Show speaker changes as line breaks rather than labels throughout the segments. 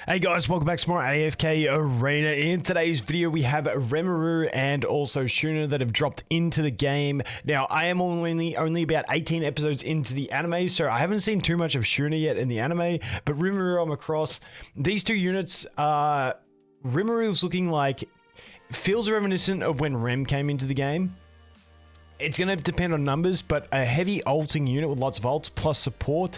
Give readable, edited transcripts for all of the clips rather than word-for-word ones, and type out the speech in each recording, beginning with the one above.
Hey guys, welcome back to more AFK Arena. In today's video, we have REMIRU and also Shuna that have dropped into the game. Now, I am only about 18 episodes into the anime, so I haven't seen too much of Shuna yet in the anime, but REMIRU I'm across. These two units, REMIRU is looking like, feels reminiscent of when Rem came into the game. It's going to depend on numbers, but a heavy ulting unit with lots of ults plus support,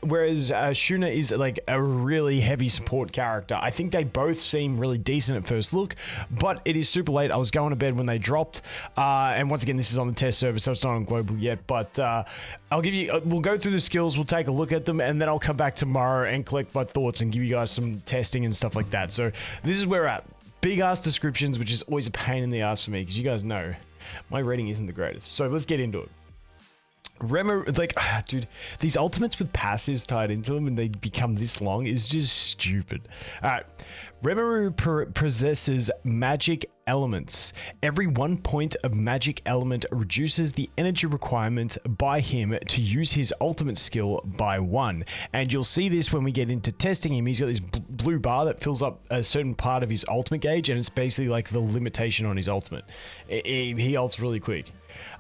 whereas Shuna is like a really heavy support character. I think they both seem really decent at first look, but it is super late. I was going to bed when they dropped, and once again, this is on the test server, so it's not on global yet, but I'll give you, we'll go through the skills, we'll take a look at them, and then I'll come back tomorrow and collect my thoughts and give you guys some testing and stuff like that. So this is where we're at. Big ass descriptions, which is always a pain in the ass for me, because you guys know my rating isn't the greatest. So let's get into it. REMIRU, like, dude, these ultimates with passives tied into them and they become this long is just stupid. Alright, REMIRU possesses magic elements. Every 1 point of magic element reduces the energy requirement by him to use his ultimate skill by 1. And you'll see this when we get into testing him. He's got this blue bar that fills up a certain part of his ultimate gauge, and it's basically like the limitation on his ultimate. He ults really quick.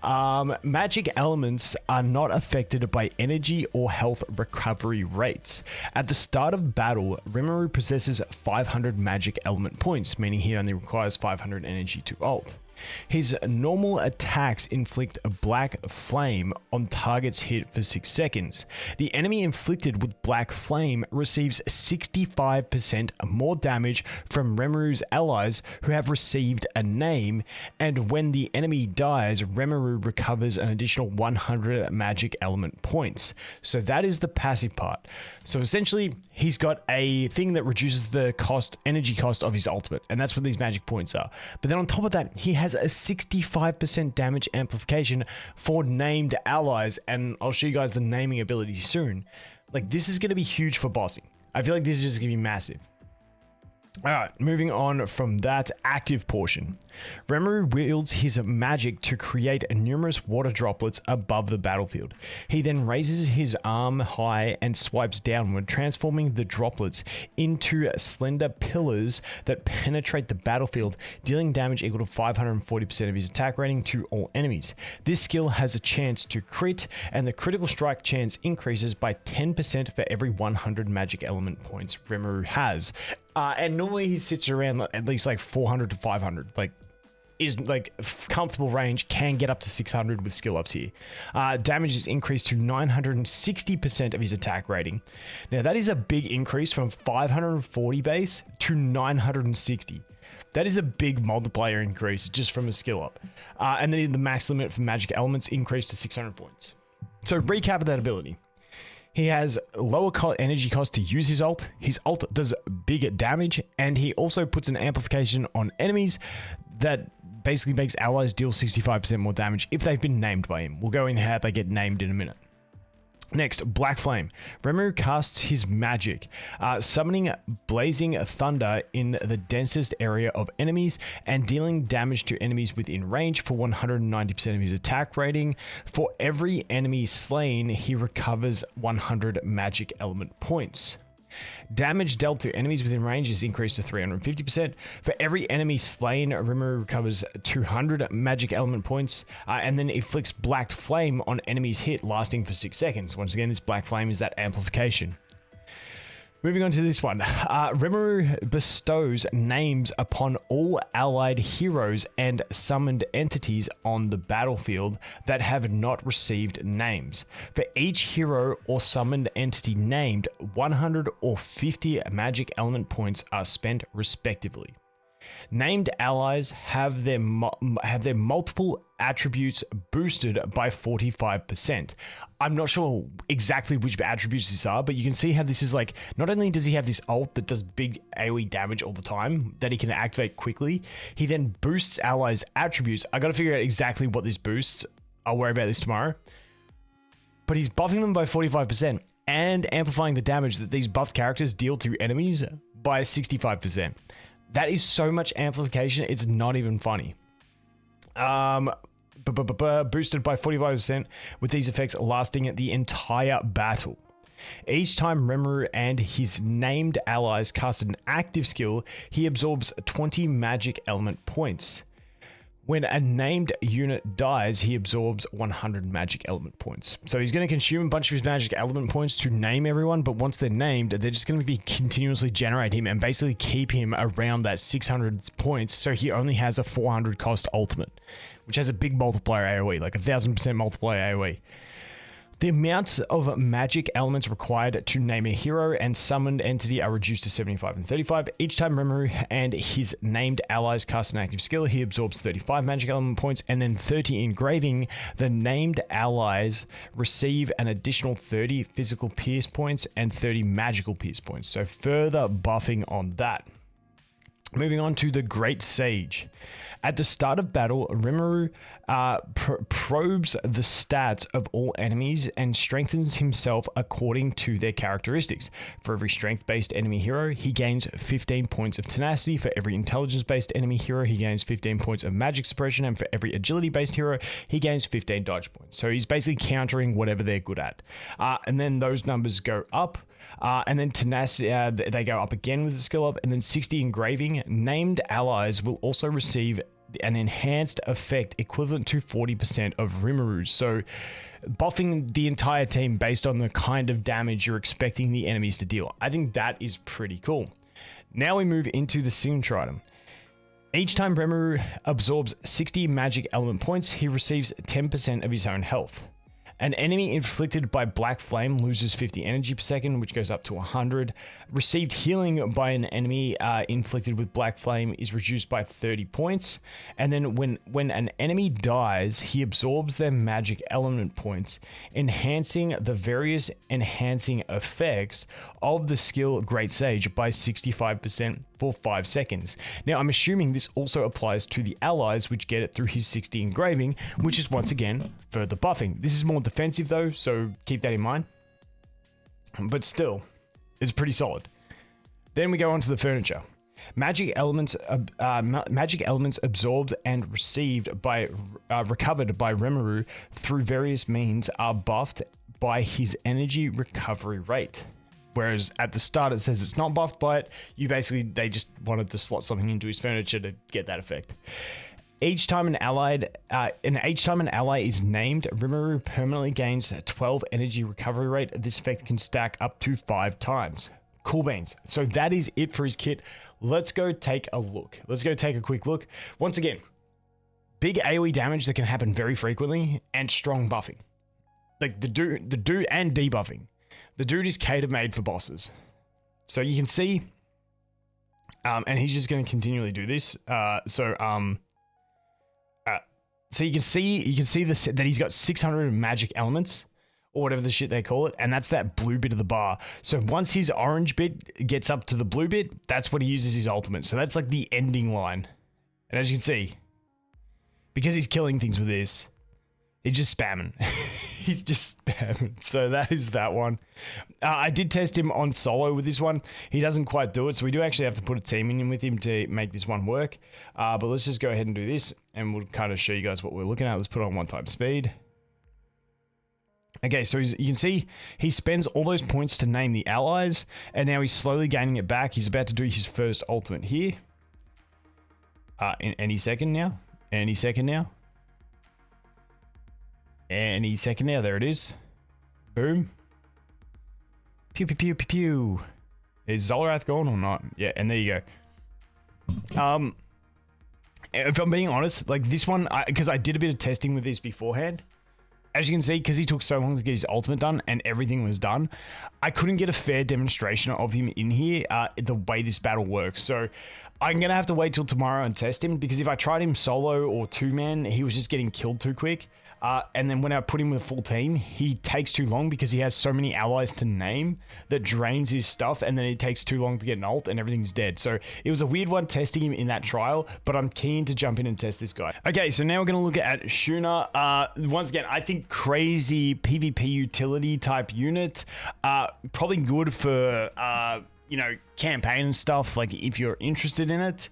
Magic elements are not affected by energy or health recovery rates. At the start of battle, REMIRU possesses 500 magic element points, meaning he only requires 500 energy to ult. His normal attacks inflict a black flame on targets hit for 6 seconds. The enemy inflicted with black flame receives 65% more damage from REMIRU's allies who have received a name, and when the enemy dies, REMIRU recovers an additional 100 magic element points. So that is the passive part. So essentially, he's got a thing that reduces the energy cost of his ultimate, and that's what these magic points are. But then on top of that, he has a 65% damage amplification for named allies, and I'll show you guys the naming ability soon. Like, this is going to be huge for bossing. I feel like this is just going to be massive. Alright, moving on from that active portion. REMIRU wields his magic to create numerous water droplets above the battlefield. He then raises his arm high and swipes downward, transforming the droplets into slender pillars that penetrate the battlefield, dealing damage equal to 540% of his attack rating to all enemies. This skill has a chance to crit, and the critical strike chance increases by 10% for every 100 magic element points REMIRU has. And normally he sits around at least like 400 to 500, like is like comfortable range, can get up to 600 with skill ups here. Damage is increased to 960% of his attack rating. Now that is a big increase from 540 base to 960. That is a big multiplier increase just from a skill up. And then the max limit for magic elements increased to 600 points. So recap of that ability. He has lower energy cost to use his ult. His ult does bigger damage, and he also puts an amplification on enemies that basically makes allies deal 65% more damage if they've been named by him. We'll go in how they get named in a minute. Next, Black Flame. REMIRU casts his magic, summoning blazing thunder in the densest area of enemies and dealing damage to enemies within range for 190% of his attack rating. For every enemy slain, he recovers 100 magic element points. Damage dealt to enemies within range is increased to 350%. For every enemy slain, REMIRU recovers 200 magic element points, and then inflicts black flame on enemies hit, lasting for 6 seconds. Once again, this black flame is that amplification. Moving on to this one. REMIRU bestows names upon all allied heroes and summoned entities on the battlefield that have not received names. For each hero or summoned entity named, 100 or 50 magic element points are spent respectively. Named allies have their multiple attributes boosted by 45%. I'm not sure exactly which attributes these are, but you can see how this is like, not only does he have this ult that does big AoE damage all the time that he can activate quickly, he then boosts allies' attributes. I gotta figure out exactly what this boosts. I'll worry about this tomorrow. But he's buffing them by 45% and amplifying the damage that these buffed characters deal to enemies by 65%. That is so much amplification, it's not even funny. Boosted by 45% with these effects lasting the entire battle. Each time REMIRU and his named allies cast an active skill, he absorbs 20 magic element points. When a named unit dies, he absorbs 100 magic element points. So he's going to consume a bunch of his magic element points to name everyone, but once they're named, they're just going to be continuously generate him and basically keep him around that 600 points, so he only has a 400 cost ultimate, which has a big multiplier AoE, like 1000% multiplier AoE. The amounts of magic elements required to name a hero and summoned entity are reduced to 75 and 35. Each time REMIRU and his named allies cast an active skill, he absorbs 35 magic element points and then 30 engraving. The named allies receive an additional 30 physical pierce points and 30 magical pierce points. So further buffing on that. Moving on to the Great Sage. At the start of battle, REMIRU probes the stats of all enemies and strengthens himself according to their characteristics. For every strength-based enemy hero, he gains 15 points of tenacity. For every intelligence-based enemy hero, he gains 15 points of magic suppression. And for every agility-based hero, he gains 15 dodge points. So he's basically countering whatever they're good at. And then those numbers go up. And then tenacity, they go up again with the skill up, and then 60 engraving. Named allies will also receive an enhanced effect equivalent to 40% of REMIRU. So buffing the entire team based on the kind of damage you're expecting the enemies to deal. I think that is pretty cool. Now we move into the signature item. Each time REMIRU absorbs 60 magic element points, he receives 10% of his own health. An enemy inflicted by Black Flame loses 50 energy per second, which goes up to 100. Received healing by an enemy inflicted with Black Flame is reduced by 30 points. And then when an enemy dies, he absorbs their magic element points, enhancing the various enhancing effects of the skill Great Sage by 65% for 5 seconds. Now, I'm assuming this also applies to the allies, which get it through his 60 engraving, which is once again further buffing. This is more defensive though, so keep that in mind. But still, it's pretty solid. Then we go on to the furniture. Magic elements absorbed and received by recovered by REMIRU through various means are buffed by his energy recovery rate. Whereas at the start it says it's not buffed by it. They just wanted to slot something into his furniture to get that effect. Each time an ally is named, REMIRU permanently gains 12 energy recovery rate. This effect can stack up to 5 times. Cool beans. So that is it for his kit. Let's go take a look. Let's go take a quick look. Once again, big AoE damage that can happen very frequently and strong buffing. Like the dude and debuffing. The dude is cater made for bosses. So you can see, and he's just going to continually do this. So you can see this, that he's got 600 magic elements or whatever the shit they call it. And that's that blue bit of the bar. So once his orange bit gets up to the blue bit, that's what he uses his ultimate. So that's like the ending line. And as you can see, because he's killing things with this, he's just spamming. He's just spamming. So that is that one. I did test him on solo with this one. He doesn't quite do it. So we do actually have to put a team in with him to make this one work. But let's just go ahead and do this. And we'll kind of show you guys what we're looking at. Let's put on 1 speed. Okay, so you can see he spends all those points to name the allies. And now he's slowly gaining it back. He's about to do his first ultimate here. In any second now. Any second now. Any second now. There it is. Boom. Pew, pew, pew, pew, pew. Is Zolrath gone or not? Yeah, and there you go. If I'm being honest, like this one, because I did a bit of testing with this beforehand. As you can see, because he took so long to get his ultimate done and everything was done, I couldn't get a fair demonstration of him in here, the way this battle works. So I'm going to have to wait till tomorrow and test him, because if I tried him solo or 2-man, he was just getting killed too quick. And then when I put him with a full team, he takes too long because he has so many allies to name that drains his stuff, and then it takes too long to get an ult and everything's dead. So it was a weird one testing him in that trial, but I'm keen to jump in and test this guy. Okay, so now we're going to look at Shuna. Once again, I think crazy PvP utility type unit. Probably good for, you know, campaign and stuff, like if you're interested in it.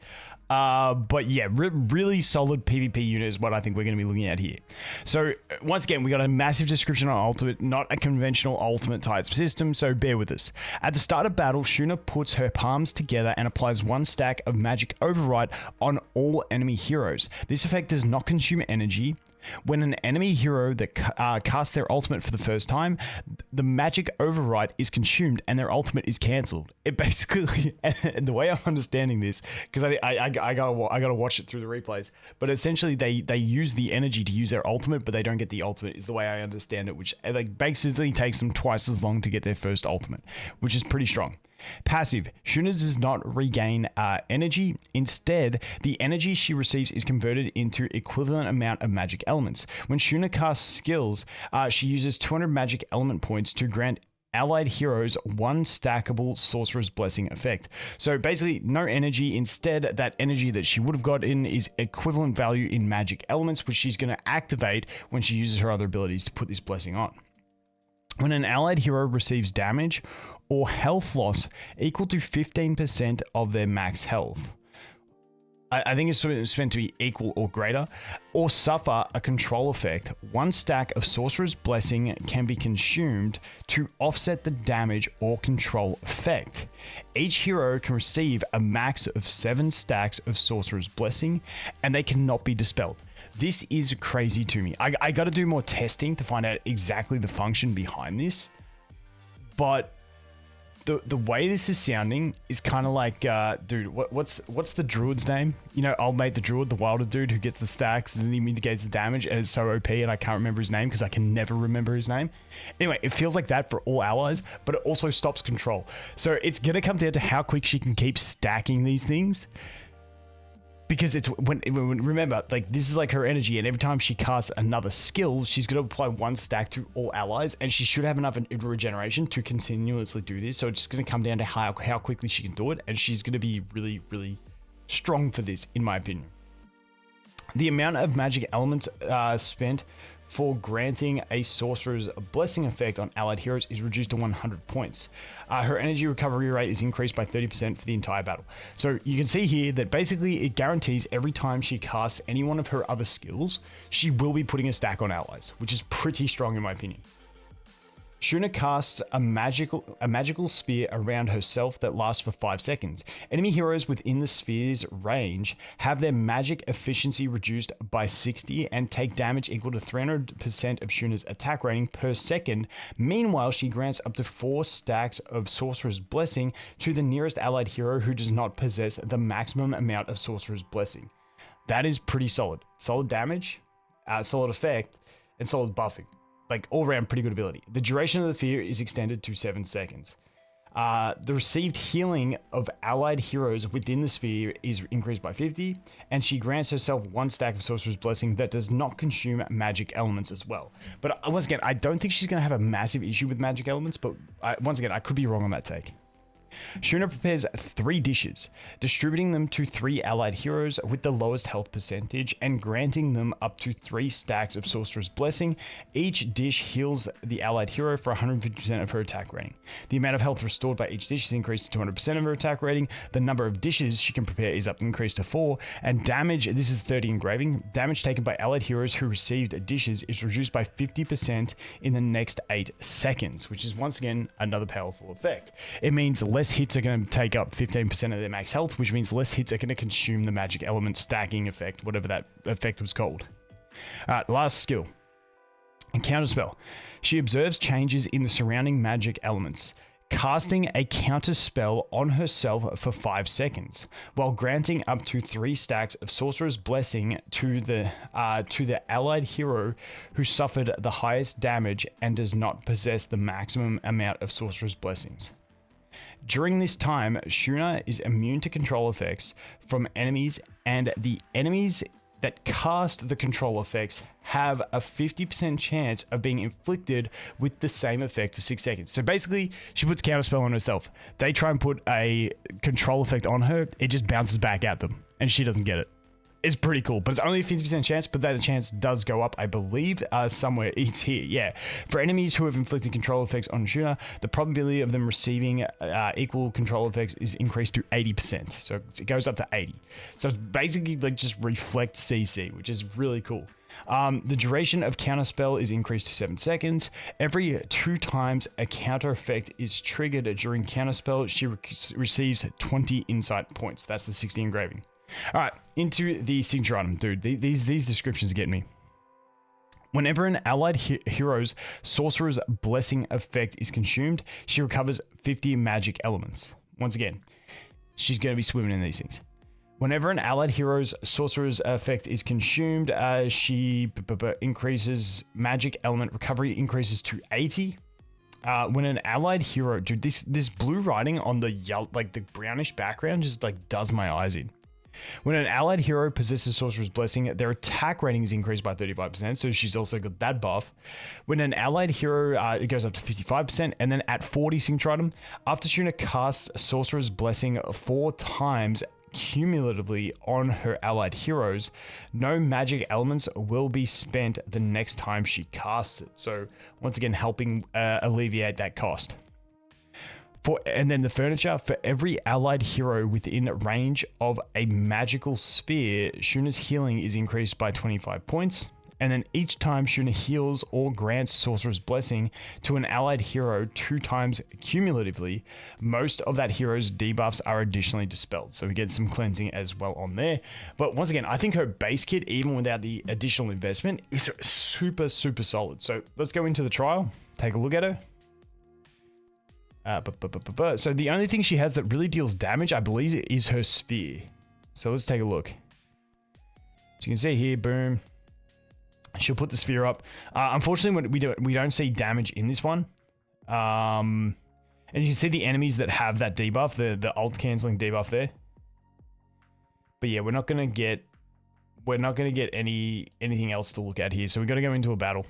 But yeah, really solid PvP unit is what I think we're going to be looking at here. So once again, we got a massive description on ultimate, not a conventional ultimate type system, so bear with us. At the start of battle, Shuna puts her palms together and applies 1 stack of magic override on all enemy heroes. This effect does not consume energy. When an enemy hero that casts their ultimate for the first time, the magic override is consumed and their ultimate is cancelled. It basically, and the way I'm understanding this, because I gotta watch it through the replays, but essentially they use the energy to use their ultimate, but they don't get the ultimate, is the way I understand it, which like basically takes them twice as long to get their first ultimate, which is pretty strong. Passive. Shuna does not regain energy. Instead, the energy she receives is converted into equivalent amount of magic elements. When Shuna casts skills, she uses 200 magic element points to grant allied heroes 1 stackable Sorcerer's Blessing effect. So basically, no energy. Instead, that energy that she would have gotten is equivalent value in magic elements, which she's going to activate when she uses her other abilities to put this blessing on. When an allied hero receives damage or health loss equal to 15% of their max health, I think it's meant to be equal or greater, or suffer a control effect, 1 stack of Sorcerer's Blessing can be consumed to offset the damage or control effect. Each hero can receive a max of 7 stacks of Sorcerer's Blessing, and they cannot be dispelled. This is crazy to me. I got to do more testing to find out exactly the function behind this, but the way this is sounding is kind of like, dude, what's the druid's name? You know, old mate the druid, the wilder dude who gets the stacks and then he mitigates the damage, and it's so OP, and I can't remember his name because I can never remember his name. Anyway, it feels like that for all allies, but it also stops control. So it's gonna come down to how quick she can keep stacking these things. Because it's when remember, like, this is like her energy, and every time she casts another skill, she's going to apply 1 stack to all allies, and she should have enough regeneration to continuously do this. So it's just going to come down to how quickly she can do it, and she's going to be really, really strong for this, in my opinion. The amount of magic elements spent for granting a Sorcerer's Blessing effect on allied heroes is reduced to 100 points. Her energy recovery rate is increased by 30% for the entire battle. So you can see here that basically it guarantees every time she casts any one of her other skills, she will be putting a stack on allies, which is pretty strong in my opinion. Shuna casts a magical sphere around herself that lasts for 5 seconds. Enemy heroes within the sphere's range have their magic efficiency reduced by 60 and take damage equal to 300% of Shuna's attack rating per second. Meanwhile, she grants up to 4 stacks of Sorcerer's Blessing to the nearest allied hero who does not possess the maximum amount of Sorcerer's Blessing. That is pretty solid. Solid damage, solid effect, and solid buffing. Like, all around pretty good ability. The duration of the sphere is extended to 7 seconds. The received healing of allied heroes within the sphere is increased by 50, and she grants herself 1 stack of Sorcerer's Blessing that does not consume magic elements as well. But once again, I don't think she's going to have a massive issue with magic elements, but once again, I could be wrong on that take. Shuna prepares 3 dishes, distributing them to 3 allied heroes with the lowest health percentage and granting them up to 3 stacks of Sorcerer's Blessing. Each dish heals the allied hero for 150% of her attack rating. The amount of health restored by each dish is increased to 200% of her attack rating. The number of dishes she can prepare is increased to 4, and damage, this is 30 engraving, damage taken by allied heroes who received dishes is reduced by 50% in the next 8 seconds, which is once again another powerful effect. It means less hits are going to take up 15% of their max health, which means less hits are going to consume the magic element stacking effect, whatever that effect was called. Last skill, counter spell. She observes changes in the surrounding magic elements, casting a counter spell on herself for 5 seconds, while granting up to 3 stacks of Sorcerer's Blessing to the allied hero who suffered the highest damage and does not possess the maximum amount of Sorcerer's Blessings. During this time, Shuna is immune to control effects from enemies, and the enemies that cast the control effects have a 50% chance of being inflicted with the same effect for 6 seconds. So basically, she puts counterspell on herself. They try and put a control effect on her, it just bounces back at them, and she doesn't get it. is pretty cool, but it's only a 50% chance, but that chance does go up, I believe, somewhere. It's here, yeah. For enemies who have inflicted control effects on Shuna, the probability of them receiving equal control effects is increased to 80%. So it goes up to 80. So it's basically like just reflect CC, which is really cool. The duration of counterspell is increased to 7 seconds. Every 2 times a counter effect is triggered during counterspell, she receives 20 insight points. That's the 60 engraving. All right, into the signature item, dude. These descriptions get me. Whenever an allied hero's Sorcerer's Blessing effect is consumed, she recovers 50 magic elements. Once again, she's going to be swimming in these things. Whenever an allied hero's Sorcerer's effect is consumed, she increases magic element recovery, increases to 80. When an allied hero, dude, this blue writing on the yellow, like the brownish background, just like does my eyes in. When an allied hero possesses Sorcerer's Blessing, their attack rating is increased by 35%, so she's also got that buff. When an allied hero, it goes up to 55%, and then at 40 signature item, after Shuna casts Sorcerer's Blessing 4 times cumulatively on her allied heroes, no magic elements will be spent the next time she casts it. So once again, helping alleviate that cost. And then the furniture, for every allied hero within range of a magical sphere, Shuna's healing is increased by 25 points. And then each time Shuna heals or grants Sorcerer's Blessing to an allied hero 2 times cumulatively, most of that hero's debuffs are additionally dispelled. So we get some cleansing as well on there. But once again, I think her base kit, even without the additional investment, is super, super solid. So let's go into the trial, take a look at her. So the only thing she has that really deals damage, I believe, is her sphere. So let's take a look. So you can see here, boom. She'll put the sphere up. Unfortunately, we don't see damage in this one. And you can see the enemies that have that debuff, the ult canceling debuff there. But yeah, we're not gonna get anything else to look at here. So we got to go into a battle.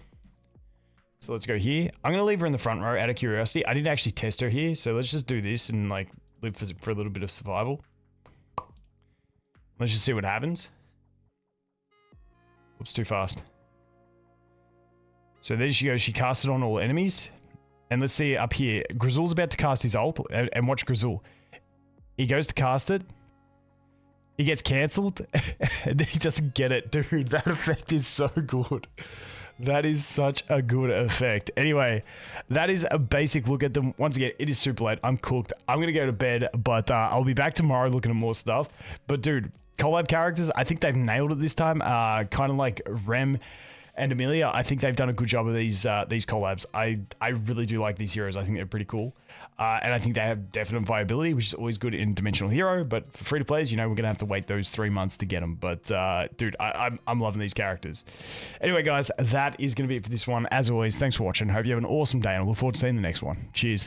So let's go here. I'm going to leave her in the front row out of curiosity. I didn't actually test her here, so let's just do this and like live for a little bit of survival. Let's just see what happens. Whoops, too fast. So there she goes. She casts it on all enemies. And let's see up here. Grizzle's about to cast his ult, and watch Grizzle. He goes to cast it. He gets cancelled, and then he doesn't get it. Dude, that effect is so good. That is such a good effect. Anyway, that is a basic look at them. Once again, it is super late. I'm cooked. I'm going to go to bed, but I'll be back tomorrow looking at more stuff. But dude, collab characters, I think they've nailed it this time. Kind of like Rem and Amelia. I think they've done a good job of these collabs. I really do like these heroes. I think they're pretty cool. And I think they have definite viability, which is always good in Dimensional Hero. But for free to players, you know, we're going to have to wait those 3 months to get them. But dude, I'm loving these characters. Anyway, guys, that is going to be it for this one. As always, thanks for watching. Hope you have an awesome day, and I look forward to seeing the next one. Cheers.